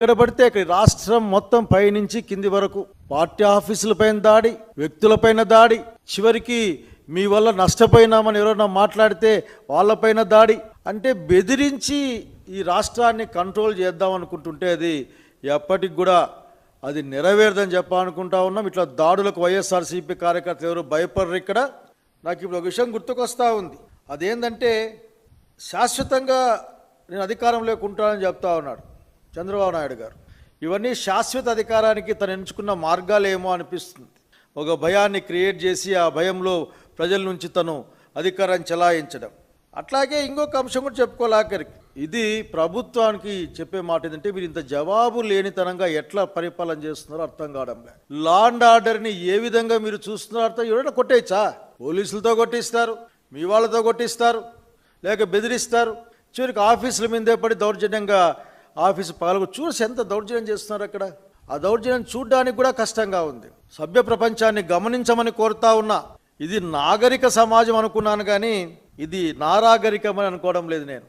ఎక్కడ పడితే అక్కడ రాష్ట్రం మొత్తం పైనుంచి కింది వరకు పార్టీ ఆఫీసులపైన దాడి, వ్యక్తులపైన దాడి, చివరికి మీ వల్ల నష్టపోయినామని ఎవరైనా మాట్లాడితే వాళ్ళపైన దాడి. అంటే బెదిరించి ఈ రాష్ట్రాన్ని కంట్రోల్ చేద్దాం అనుకుంటుంటే అది ఎప్పటికి కూడా అది నెరవేరదని చెప్పాలనుకుంటా ఉన్నాం. ఇట్లా దాడులకు వైఎస్ఆర్సీపీ కార్యకర్తలు ఎవరు భయపడరు. ఇక్కడ నాకు ఇప్పుడు ఒక విషయం గుర్తుకొస్తూ ఉంది. అదేంటంటే శాశ్వతంగా నేను అధికారంలోకి ఉంటానని చెప్తా ఉన్నాడు చంద్రబాబు నాయుడు గారు. ఇవన్నీ శాశ్వత అధికారానికి తను ఎంచుకున్న మార్గాలు ఏమో అనిపిస్తుంది. ఒక భయాన్ని క్రియేట్ చేసి ఆ భయంలో ప్రజల నుంచి తను అధికారాన్ని చెలాయించడం. అట్లాగే ఇంకొక అంశం కూడా చెప్పుకోలేకరికి ఇది ప్రభుత్వానికి చెప్పే మాట ఏంటంటే మీరు ఇంత జవాబు లేనితనంగా ఎట్లా పరిపాలన చేస్తున్నారో అర్థం కావడం లేదు. లా అండ్ ఆర్డర్ని ఏ విధంగా మీరు చూస్తున్నారో అర్థం. ఎవరైనా కొట్టేయచ్చా? పోలీసులతో కొట్టిస్తారు, మీ వాళ్ళతో కొట్టిస్తారు, లేక బెదిరిస్తారు, చివరికి ఆఫీసుల మీదే పడి దౌర్జన్యంగా ఆఫీసు పాల్గొ చూసి ఎంత దౌర్జన్యం చేస్తున్నారు అక్కడ. ఆ దౌర్జన్యం చూడడానికి కూడా కష్టంగా ఉంది. సభ్య ప్రపంచాన్ని గమనించమని కోరుతా ఉన్నా. ఇది నాగరిక సమాజం అనుకున్నాను కానీ ఇది నారాగరికమని అనుకోవడం లేదు నేను.